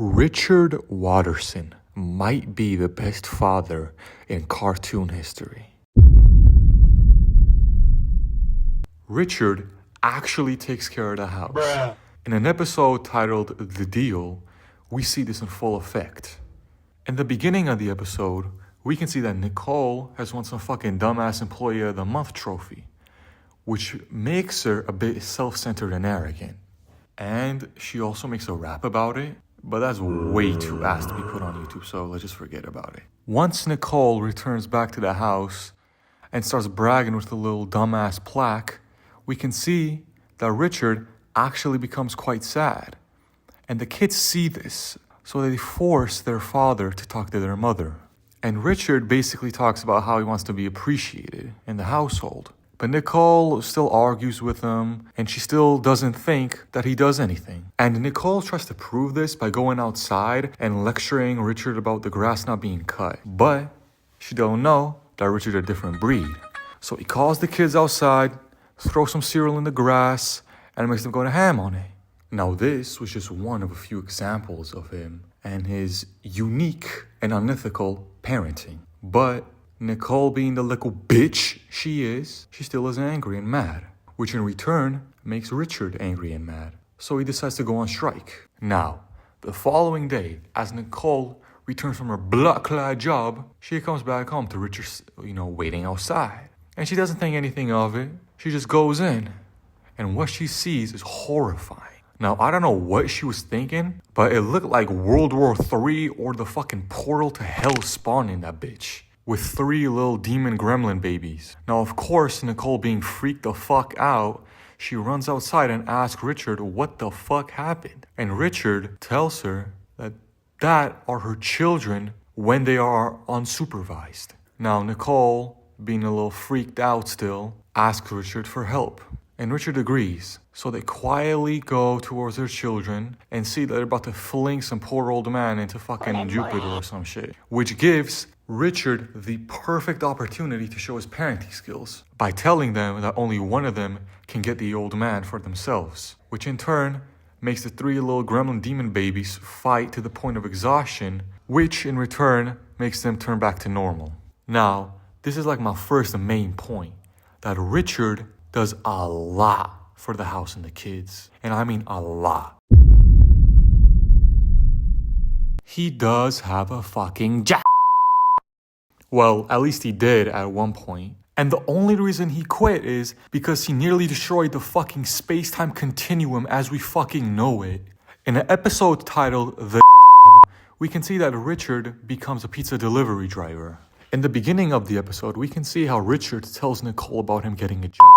Richard Watterson might be the best father in cartoon history. Richard actually takes care of the house. Bruh. In an episode titled The Deal, we see this in full effect. In the beginning of the episode, we can see that Nicole has won some fucking dumbass Employee of the Month trophy, which makes her a bit self-centered and arrogant. And she also makes a rap about it, but that's way too ass to be put on YouTube, so let's just forget about it. Once Nicole returns back to the house and starts bragging with the little dumbass plaque, we can see that Richard actually becomes quite sad. And the kids see this, so they force their father to talk to their mother. And Richard basically talks about how he wants to be appreciated in the household. But Nicole still argues with him, and she still doesn't think that he does anything. And Nicole tries to prove this by going outside and lecturing Richard about the grass not being cut. But she don't know that Richard's a different breed. So he calls the kids outside, throws some cereal in the grass, and makes them go to ham on it. Now this was just one of a few examples of him and his unique and unethical parenting. But Nicole, being the little bitch she is, she still is angry and mad, which in return makes Richard angry and mad. So he decides to go on strike. Now, the following day, as Nicole returns from her blood-clad job, she comes back home to Richard, waiting outside. And she doesn't think anything of it. She just goes in. And what she sees is horrifying. Now, I don't know what she was thinking, but it looked like World War III or the fucking portal to hell spawning that bitch, with 3 little demon gremlin babies. Now, of course, Nicole being freaked the fuck out, she runs outside and asks Richard what the fuck happened. And Richard tells her that are her children when they are unsupervised. Now, Nicole, being a little freaked out still, asks Richard for help. And Richard agrees. So they quietly go towards their children and see that they're about to fling some poor old man into fucking Jupiter or some shit. Which gives Richard the perfect opportunity to show his parenting skills by telling them that only one of them can get the old man for themselves. Which in turn makes the 3 little gremlin demon babies fight to the point of exhaustion, which in return makes them turn back to normal. Now, this is like my first and main point, that Richard does a lot for the house and the kids. And I mean a lot. He does have a fucking job. Well, at least he did at one point. And the only reason he quit is because he nearly destroyed the fucking space-time continuum as we fucking know it. In an episode titled The Job, we can see that Richard becomes a pizza delivery driver. In the beginning of the episode, we can see how Richard tells Nicole about him getting a job,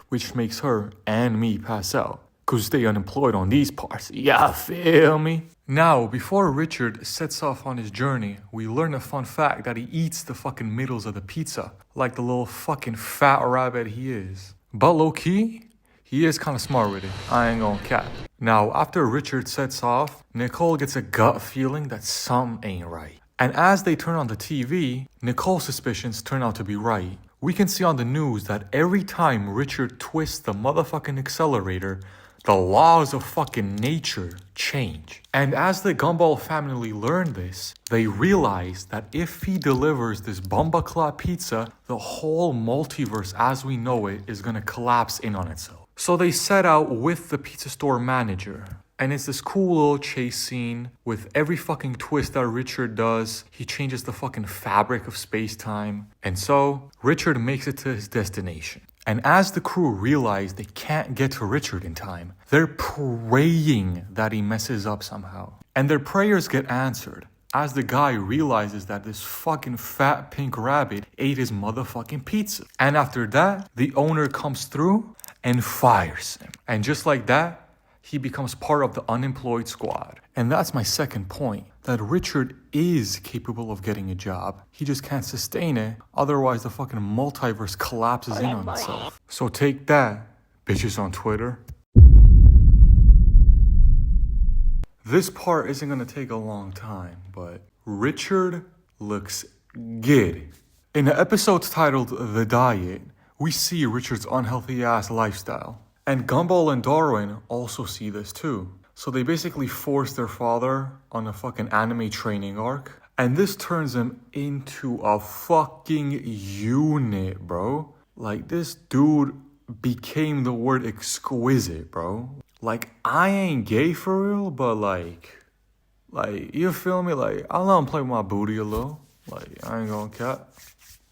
which makes her and me pass out, cause stay unemployed on these parts, yeah, feel me? Now, before Richard sets off on his journey, we learn a fun fact that he eats the fucking middles of the pizza, like the little fucking fat rabbit he is. But low-key, he is kinda smart with it, I ain't gonna cap. Now, after Richard sets off, Nicole gets a gut feeling that something ain't right. And as they turn on the TV, Nicole's suspicions turn out to be right. We can see on the news that every time Richard twists the motherfucking accelerator, the laws of fucking nature change. And as the Gumball family learn this, they realize that if he delivers this Bumbaclaw pizza, the whole multiverse as we know it is gonna collapse in on itself. So they set out with the pizza store manager. And it's this cool little chase scene with every fucking twist that Richard does. He changes the fucking fabric of space-time. And so, Richard makes it to his destination. And as the crew realize they can't get to Richard in time, they're praying that he messes up somehow. And their prayers get answered as the guy realizes that this fucking fat pink rabbit ate his motherfucking pizza. And after that, the owner comes through and fires him. And just like that, he becomes part of the unemployed squad. And that's my second point, that Richard is capable of getting a job. He just can't sustain it, otherwise the fucking multiverse collapses in on itself. So take that, bitches on Twitter. This part isn't gonna take a long time, but Richard looks good. In the episode titled The Diet, we see Richard's unhealthy ass lifestyle. And Gumball and Darwin also see this too. So they basically force their father on a fucking anime training arc. And this turns him into a fucking unit, bro. Like, this dude became the word exquisite, bro. Like, I ain't gay for real, but like, you feel me? Like, I let him play with my booty a little. Like, I ain't gonna cap.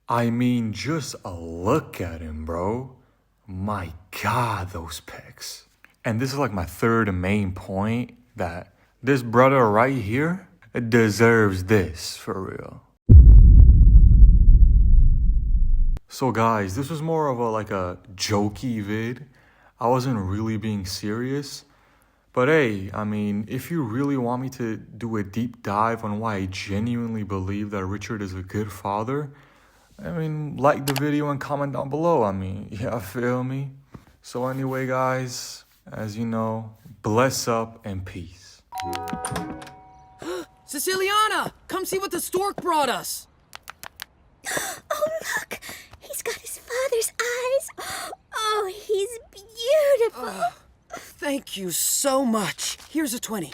I mean, just a look at him, bro. My God, those pecs. And this is like my third main point, that this brother right here deserves this, for real. So guys, this was more of a jokey vid. I wasn't really being serious. But hey, I mean, if you really want me to do a deep dive on why I genuinely believe that Richard is a good father, I mean, like the video and comment down below. I mean, yeah, feel me? So anyway, guys, as you know, bless up and peace. Siciliana, come see what the stork brought us. Oh, look! He's got his father's eyes. Oh, he's beautiful. Thank you so much. Here's a 20.